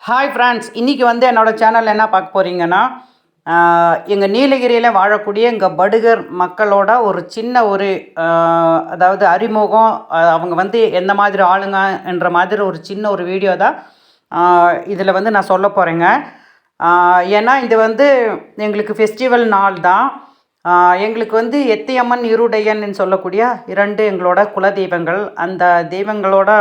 Hi friends, இன்றைக்கி வந்து என்னோடய சேனலில் என்ன பார்க்க போகிறீங்கன்னா, எங்கள் நீலகிரியில் வாழக்கூடிய எங்கள் படுகர் மக்களோட ஒரு சின்ன ஒரு அதாவது அறிமுகம். அவங்க வந்து எந்த மாதிரி ஆளுங்க என்ற மாதிரி ஒரு சின்ன ஒரு வீடியோ தான் இதில் வந்து நான் சொல்ல போகிறேங்க. ஏன்னா இது வந்து எங்களுக்கு ஃபெஸ்டிவல் நாள் தான். எங்களுக்கு வந்து எத்தியம்மன் இருடையன்னு சொல்லக்கூடிய 2 எங்களோட குலதெய்வங்கள். அந்த தெய்வங்களோட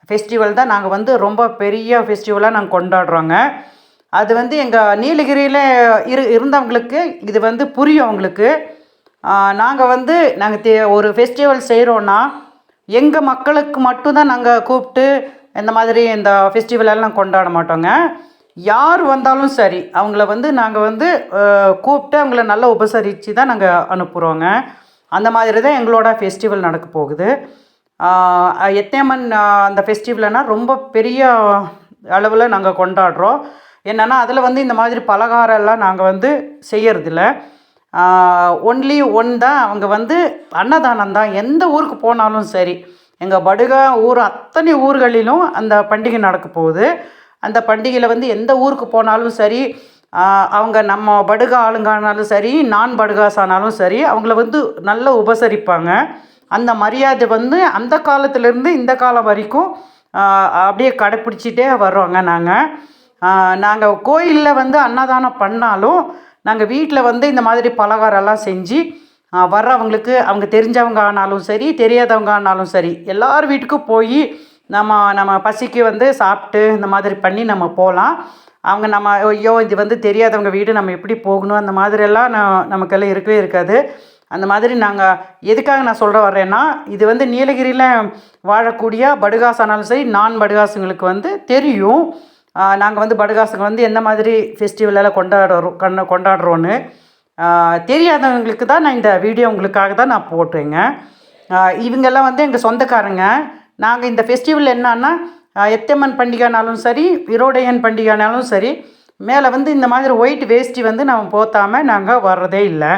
ஃபெஸ்டிவல் தான் நாங்கள் வந்து ரொம்ப பெரிய ஃபெஸ்டிவலாக நாங்கள் கொண்டாடுறோங்க. அது வந்து எங்கள் நீலகிரியில் இருந்தவங்களுக்கு இது வந்து புரியும் அவங்களுக்கு. நாங்கள் வந்து ஒரு ஃபெஸ்டிவல் செய்கிறோன்னா எங்கள் மக்களுக்கு மட்டும்தான் நாங்கள் கூப்பிட்டு இந்த மாதிரி இந்த ஃபெஸ்டிவலெல்லாம் கொண்டாட மாட்டோங்க. யார் வந்தாலும் சரி அவங்கள வந்து நாங்கள் வந்து கூப்பிட்டு அவங்கள நல்லா உபசரித்து தான் நாங்கள் அனுப்புகிறோங்க. அந்த மாதிரி தான் எங்களோட ஃபெஸ்டிவல் நடக்க போகுது. எத்தியம்மன் அந்த ஃபெஸ்டிவல்னால் ரொம்ப பெரிய அளவில் நாங்கள் கொண்டாடுறோம். என்னென்னா அதில் வந்து இந்த மாதிரி பலகாரம்லாம் நாங்கள் வந்து செய்யறதில்ல. ஒன்லி ஒன் தான், அவங்க வந்து அன்னதானம் தான். எந்த ஊருக்கு போனாலும் சரி, எங்கள் படுகா ஊர் அத்தனை ஊர்களிலும் அந்த பண்டிகை நடக்க போகுது. அந்த பண்டிகையில் வந்து எந்த ஊருக்கு போனாலும் சரி, அவங்க நம்ம படுகா ஆளுங்கானாலும் சரி, நான் படுகாஸ் ஆனாலும் சரி, அவங்கள வந்து நல்லா உபசரிப்பாங்க. அந்த மரியாதை வந்து அந்த காலத்துலேருந்து இந்த காலம் வரைக்கும் அப்படியே கடைப்பிடிச்சிட்டே வர்றோங்க. நாங்கள் கோயிலில் வந்து அன்னதானம் பண்ணாலும் நாங்கள் வீட்டில் வந்து இந்த மாதிரி பலகாரம்லாம் செஞ்சு வர்றவங்களுக்கு, அவங்க தெரிஞ்சவங்க ஆனாலும் சரி, தெரியாதவங்க ஆனாலும் சரி, எல்லார் வீட்டுக்கும் போய் நம்ம பசிக்கு வந்து சாப்பிட்டு இந்த மாதிரி பண்ணி நம்ம போகலாம். அவங்க ஐயோ இது வந்து தெரியாதவங்க வீடு, நம்ம எப்படி போகணும், அந்த மாதிரியெல்லாம் நமக்கெல்லாம் இருக்கவே இருக்காது. அந்த மாதிரி நாங்கள் எதுக்காக நான் வர்றேன்னா, இது வந்து நீலகிரியில் வாழக்கூடிய படுகாஸ் ஆனாலும் சரி, நான் படுகாசுங்களுக்கு வந்து தெரியும். நாங்கள் வந்து படுகாசுங்க வந்து எந்த மாதிரி ஃபெஸ்டிவலெல்லாம் கொண்டாடுறோன்னு. தெரியாதவங்களுக்கு தான் நான் இந்த வீடியோ உங்களுக்காக தான் நான் போட்டேங்க. இவங்கெல்லாம் வந்து எங்கள் சொந்தக்காரங்க. நாங்கள் இந்த ஃபெஸ்டிவல் என்னன்னா, எத்தியம்மன் பண்டிகைனாலும் சரி, இருடையன் பண்டிகைனாலும் சரி, மேலே வந்து இந்த மாதிரி ஒயிட் வேஷ்டி வந்து நம்ம போத்தாமல் நாங்கள் வர்றதே இல்லை.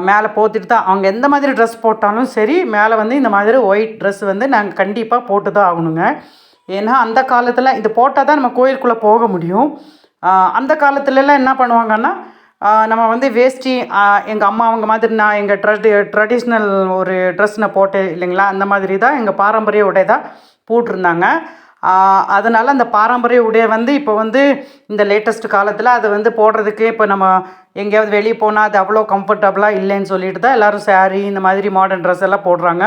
மேலே போட்டுட்டு தான், அவங்க எந்த மாதிரி ட்ரெஸ் போட்டாலும் சரி, மேலே வந்து இந்த மாதிரி ஒயிட் ட்ரெஸ் வந்து நாங்கள் கண்டிப்பாக போட்டு தான் ஆகணுங்க. ஏன்னா அந்த காலத்தில் இது போட்டால் தான் நம்ம கோயிலுக்குள்ளே போக முடியும். அந்த காலத்துலலாம் என்ன பண்ணுவாங்கன்னா, நம்ம வந்து வேஷ்டி, எங்கள் அம்மா அவங்க மாதிரி நான் எங்கள் ட்ரெடிஷ்னல் ஒரு ட்ரெஸ் நான் போட்டேன் இல்லைங்களா, அந்த மாதிரி தான் எங்கள் பாரம்பரிய உடை தான் போட்டிருந்தாங்க. அதனால் அந்த பாரம்பரிய உடையை வந்து இப்போ வந்து இந்த லேட்டஸ்ட் காலத்தில் அதை வந்து போடுறதுக்கு, இப்போ நம்ம எங்கேயாவது வெளியே போனால் அது அவ்வளோ கம்ஃபர்டபுளாக இல்லைன்னு சொல்லிட்டு தான் எல்லோரும் சாரீ இந்த மாதிரி மாடர்ன் ட்ரெஸ் எல்லாம் போடுறாங்க.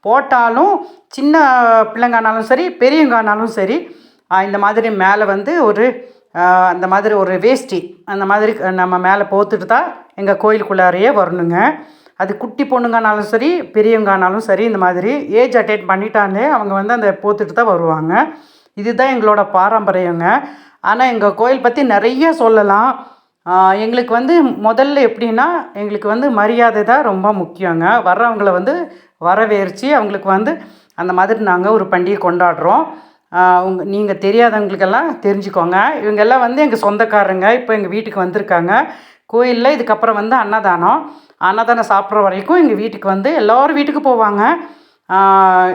போட்டாலும் சின்ன பிள்ளைங்கானாலும் சரி, பெரியவங்கானாலும் சரி, இந்த மாதிரி மேலே வந்து அந்த மாதிரி ஒரு வேஷ்டி அந்த மாதிரி நம்ம மேலே போத்துட்டு தான் எங்கள் கோயிலுக்குள்ளாரையே வரணுங்க. அது குட்டி பொண்ணுங்கனாலும் சரி, பெரியவங்கனாலும் சரி, இந்த மாதிரி ஏஜ் அட்டைன் பண்ணிட்டாலே அவங்க வந்து அந்த போத்துட்டு தான் வருவாங்க. இதுதான் எங்களோட பாரம்பரியங்க. ஆனால் எங்கள் கோயில் பற்றி நிறைய சொல்லலாம். எங்களுக்கு வந்து முதல்ல எப்படின்னா, எங்களுக்கு வந்து மரியாதை தான் ரொம்ப முக்கியங்க. வர்றவங்கள வந்து வரவேற்று அவங்களுக்கு வந்து அந்த மாதிரி நாங்கள் ஒரு பண்டிகை கொண்டாடுறோம். நீங்கள் தெரியாதவங்களுக்கெல்லாம் தெரிஞ்சுக்கோங்க. இவங்கெல்லாம் வந்து எங்கள் சொந்தக்காரங்க. இப்போ எங்கள் வீட்டுக்கு வந்திருக்காங்க. கோயிலில் இதுக்கப்புறம் வந்து அன்னதானம் சாப்பிட்ற வரைக்கும் எங்கள் வீட்டுக்கு வந்து எல்லோரும் வீட்டுக்கு போவாங்க.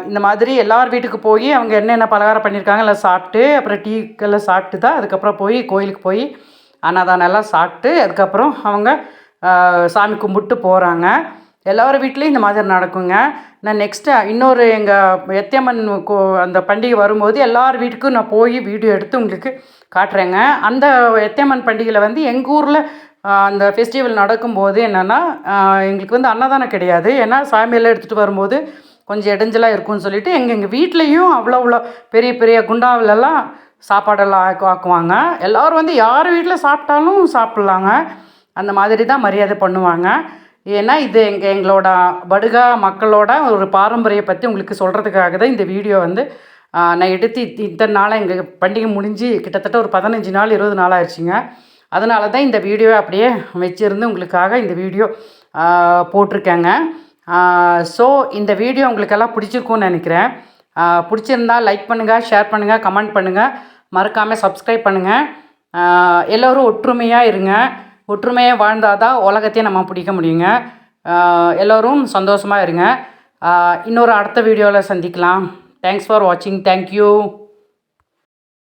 இந்த மாதிரி எல்லார் வீட்டுக்கு போய் அவங்க என்னென்ன பலகாரம் பண்ணியிருக்காங்க எல்லாம் சாப்பிட்டு, அப்புறம் டீக்கெல்லாம் சாப்பிட்டு தான் அதுக்கப்புறம் போய் கோயிலுக்கு போய் அன்னதானம் எல்லாம் சாப்பிட்டு அதுக்கப்புறம் அவங்க சாமி கும்பிட்டு போகிறாங்க. எல்லோரும் வீட்லேயும் இந்த மாதிரி நடக்குங்க. நான் நெக்ஸ்ட்டு இன்னொரு எங்கள் எத்தியம்மன் அந்த பண்டிகை வரும்போது எல்லார் வீட்டுக்கும் நான் போய் வீடியோ எடுத்து உங்களுக்கு காட்டுறேங்க. அந்த எத்தியம்மன் பண்டிகையில் வந்து எங்கள் ஊரில் அந்த ஃபெஸ்டிவல் நடக்கும்போது என்னென்னா, எங்களுக்கு வந்து அன்னதானம் கிடையாது. ஏன்னா சாமியெல்லாம் எடுத்துகிட்டு வரும்போது கொஞ்சம் இடைஞ்சலாக இருக்கும்னு சொல்லிவிட்டு எங்கள் வீட்லேயும் அவ்வளோ பெரிய பெரிய குண்டாவிலெல்லாம் சாப்பாடெல்லாம் ஆக்குவாங்க. எல்லோரும் வந்து யார் வீட்டில் சாப்பிட்டாலும் சாப்பிட்லாங்க. அந்த மாதிரி தான் மரியாதை பண்ணுவாங்க. ஏன்னா இது எங்களோட படுகா மக்களோட ஒரு பாரம்பரிய பற்றி உங்களுக்கு சொல்கிறதுக்காக தான் இந்த வீடியோ வந்து நான் எடுத்து இத்தனை நாளாக எங்கள் பண்டிகை முடிஞ்சு கிட்டத்தட்ட ஒரு 15 நாள் 20 நாள் ஆயிடுச்சுங்க. அதனால தான் இந்த வீடியோவை அப்படியே வச்சுருந்து உங்களுக்காக இந்த வீடியோ போட்டிருக்கேங்க. ஸோ இந்த வீடியோ உங்களுக்கெல்லாம் பிடிச்சிருக்கும்னு நினைக்கிறேன். பிடிச்சிருந்தால் லைக் பண்ணுங்கள், ஷேர் பண்ணுங்கள், கமெண்ட் பண்ணுங்கள், மறக்காமல் சப்ஸ்கிரைப் பண்ணுங்கள். எல்லோரும் ஒற்றுமையாக இருங்க. ஒற்றுமையாக வாழ்ந்தால் தான் உலகத்தையும் நம்ம பிடிக்க முடியுங்க. எல்லோரும் சந்தோஷமாக இருங்க. இன்னொரு அடுத்த வீடியோவில் சந்திக்கலாம். தேங்க்ஸ் ஃபார் வாட்சிங். தேங்க்யூ.